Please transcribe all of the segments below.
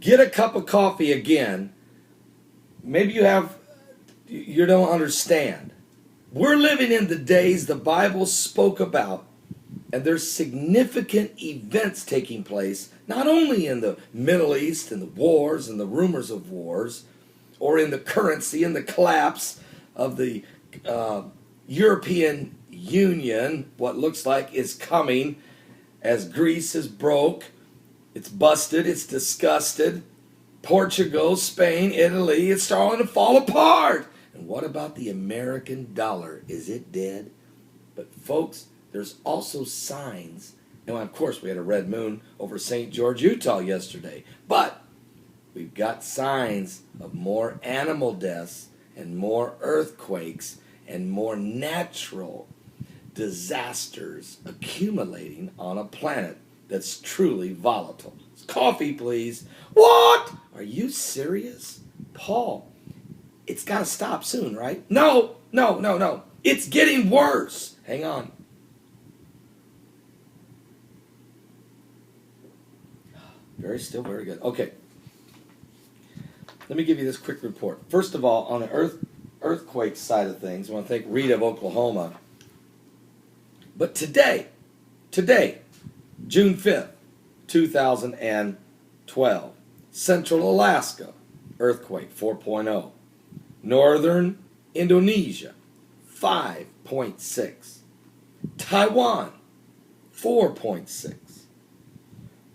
get a cup of coffee again. Maybe you don't understand. We're living in the days the Bible spoke about, and there's significant events taking place, not only in the Middle East and the wars and the rumors of wars, or in the currency and the collapse of the European Union, what looks like is coming as Greece is broke, it's busted, it's disgusted. Portugal, Spain, Italy, it's starting to fall apart. And what about the American dollar? Is it dead? But folks, there's also signs. And of course, we had a red moon over St. George, Utah yesterday. But we've got signs of more animal deaths and more earthquakes and more natural disasters accumulating on a planet that's truly volatile. Coffee, please. What? Are you serious? Paul, it's got to stop soon, right? No. It's getting worse. Hang on. Very still, very good. Okay. Let me give you this quick report. First of all, on the earthquake side of things, I want to thank Rita of Oklahoma. But today, June 5th, 2012, Central Alaska, earthquake 4.0. Northern Indonesia, 5.6. Taiwan, 4.6.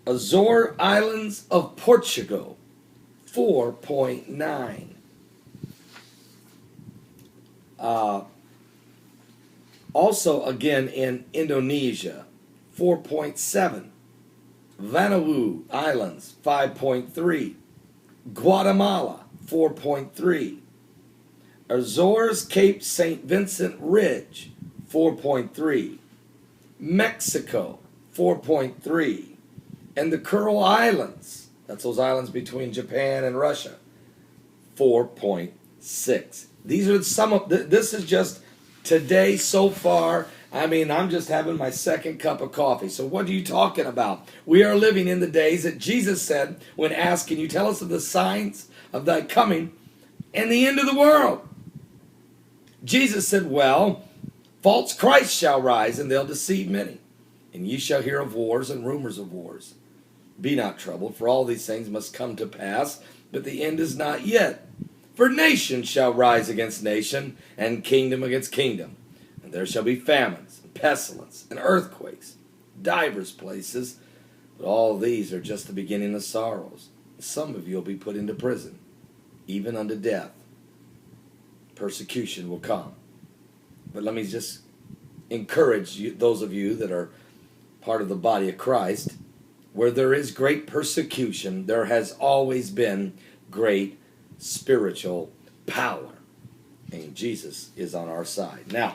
Azore Islands of Portugal, 4.9. Also, again, in Indonesia, 4.7. Vanuatu Islands, 5.3. Guatemala, 4.3. Azores Cape St. Vincent Ridge, 4.3. Mexico, 4.3. And the Kuril Islands, that's those islands between Japan and Russia, 4.6. These are some of, this is just today so far. I mean, I'm just having my second cup of coffee. So what are you talking about? We are living in the days that Jesus said when asked, can you tell us of the signs of thy coming and the end of the world? Jesus said, well, false Christ shall rise, and they'll deceive many. And ye shall hear of wars and rumors of wars. Be not troubled, for all these things must come to pass, but the end is not yet. For nation shall rise against nation, and kingdom against kingdom. And there shall be famines, and pestilence, and earthquakes, divers places. But all these are just the beginning of sorrows. Some of you will be put into prison, even unto death. Persecution will come. But let me just encourage you, those of you that are part of the body of Christ, where there is great persecution, there has always been great spiritual power. And Jesus is on our side. Now,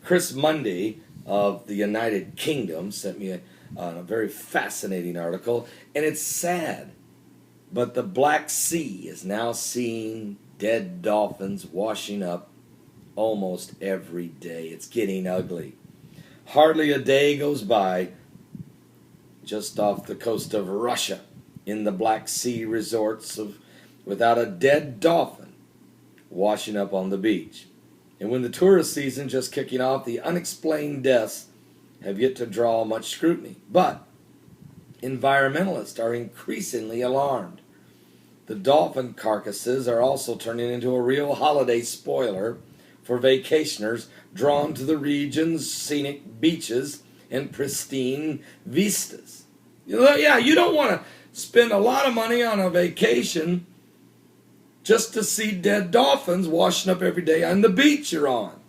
Chris Mundy of the United Kingdom sent me a very fascinating article, and it's sad, but the Black Sea is now seeing dead dolphins washing up almost every day. It's getting ugly. Hardly a day goes by just off the coast of Russia in the Black Sea resorts without a dead dolphin washing up on the beach. And when the tourist season just kicking off, the unexplained deaths have yet to draw much scrutiny. But environmentalists are increasingly alarmed. The dolphin carcasses are also turning into a real holiday spoiler for vacationers drawn to the region's scenic beaches and pristine vistas. You don't want to spend a lot of money on a vacation just to see dead dolphins washing up every day on the beach you're on.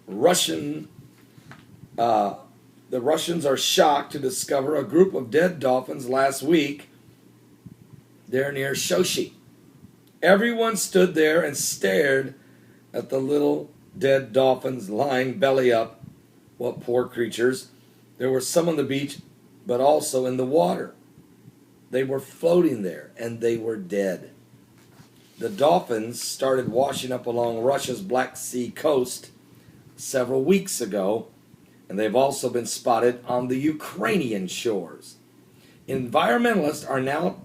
The Russians are shocked to discover a group of dead dolphins last week there near Sochi. Everyone stood there and stared at the little dead dolphins lying belly up. What poor creatures. There were some on the beach, but also in the water. They were floating there, and they were dead. The dolphins started washing up along Russia's Black Sea coast several weeks ago, and they've also been spotted on the Ukrainian shores. Environmentalists are now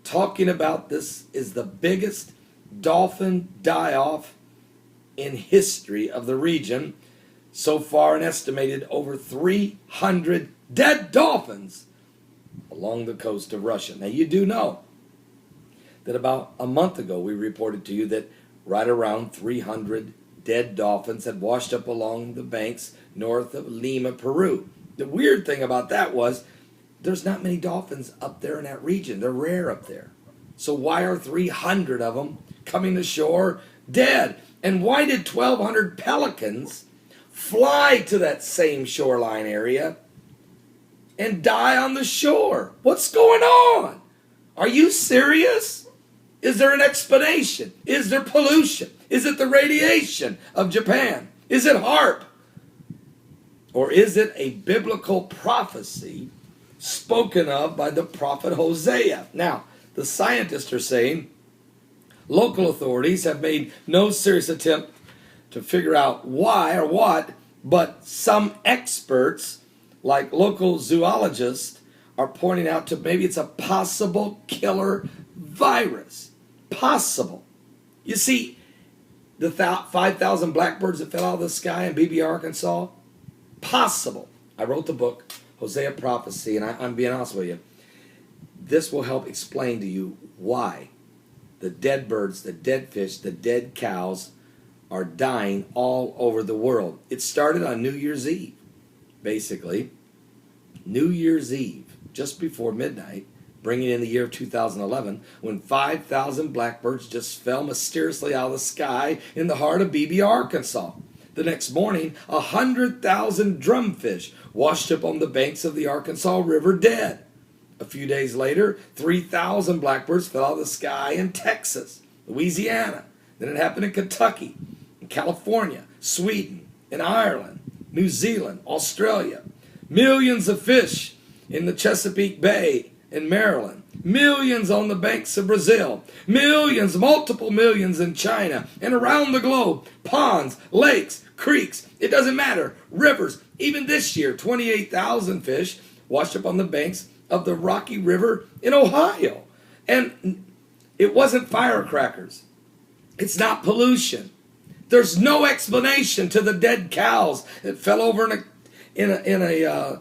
talking about this is the biggest dolphin die-off in history of the region. So far, an estimated over 300 dead dolphins along the coast of Russia. Now, you do know that about a month ago, we reported to you that right around 300 dead dolphins had washed up along the banks north of Lima, Peru. The weird thing about that was there's not many dolphins up there in that region. They're rare up there. So why are 300 of them coming ashore dead? And why did 1,200 pelicans fly to that same shoreline area and die on the shore? What's going on? Are you serious? Is there an explanation? Is there pollution? Is it the radiation of Japan? Is it HARP? Or is it a biblical prophecy spoken of by the prophet Hosea? Now, the scientists are saying local authorities have made no serious attempt to figure out why or what, but some experts, like local zoologists, are pointing out to maybe it's a possible killer virus. Possible. You see, the 5,000 blackbirds that fell out of the sky in Begley, Arkansas, possible. I wrote the book, Hosea Prophecy, and I'm being honest with you. This will help explain to you why the dead birds, the dead fish, the dead cows are dying all over the world. It started on New Year's Eve, basically. New Year's Eve, just before midnight, bringing in the year of 2011, when 5,000 blackbirds just fell mysteriously out of the sky in the heart of Begley, Arkansas. The next morning, 100,000 drumfish washed up on the banks of the Arkansas River dead. A few days later, 3,000 blackbirds fell out of the sky in Texas, Louisiana. Then it happened in Kentucky, in California, Sweden, in Ireland, New Zealand, Australia. Millions of fish in the Chesapeake Bay in Maryland. Millions on the banks of Brazil. Millions, multiple millions in China and around the globe. Ponds, lakes, creeks, it doesn't matter. Rivers. Even this year, 28,000 fish washed up on the banks of the Rocky River in Ohio. And it wasn't firecrackers. It's not pollution. There's no explanation to the dead cows that fell over in a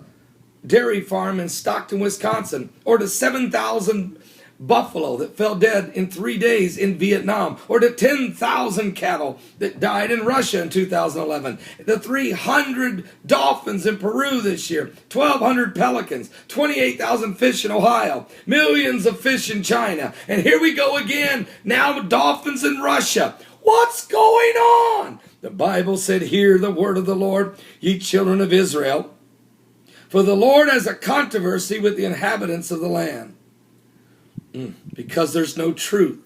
dairy farm in Stockton, Wisconsin, or the 7,000 buffalo that fell dead in 3 days in Vietnam, or the 10,000 cattle that died in Russia in 2011, the 300 dolphins in Peru this year, 1,200 pelicans, 28,000 fish in Ohio, millions of fish in China, and here we go again, now dolphins in Russia. What's going on? The Bible said, "Hear the word of the Lord, ye children of Israel. For the Lord has a controversy with the inhabitants of the land. Because there's no truth,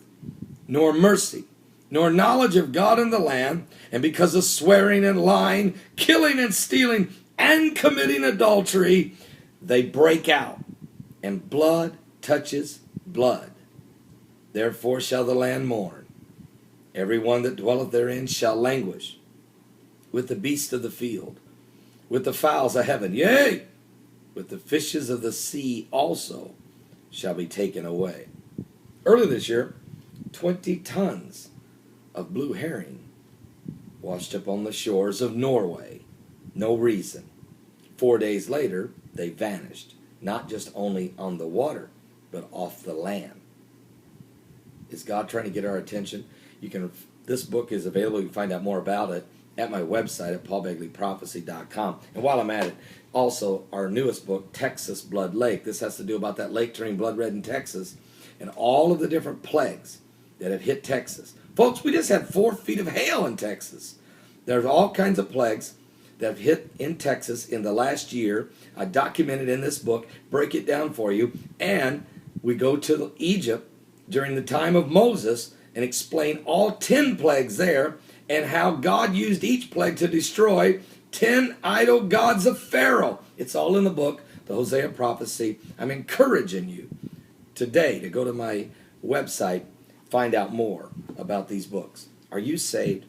nor mercy, nor knowledge of God in the land, and because of swearing and lying, killing and stealing, and committing adultery, they break out, and blood touches blood. Therefore shall the land mourn. Every one that dwelleth therein shall languish with the beasts of the field, with the fowls of heaven, yea, with the fishes of the sea also shall be taken away." Early this year, 20 tons of blue herring washed up on the shores of Norway. No reason. 4 days later, they vanished. Not just only on the water, but off the land. Is God trying to get our attention? This book is available. You can find out more about it at my website at paulbegleyprophecy.com. And while I'm at it, also our newest book, Texas Blood Lake. This has to do about that lake turning blood red in Texas and all of the different plagues that have hit Texas. Folks, we just had 4 feet of hail in Texas. There's all kinds of plagues that have hit in Texas in the last year. I documented in this book, break it down for you, and we go to Egypt during the time of Moses and explain all 10 plagues there and how God used each plague to destroy 10 idol gods of Pharaoh. It's all in the book, the Hosea Prophecy. I'm encouraging you today to go to my website, find out more about these books. Are you saved?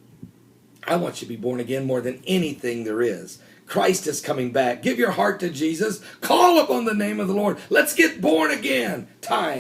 I want you to be born again more than anything there is. Christ is coming back. Give your heart to Jesus. Call upon the name of the Lord. Let's get born again. Time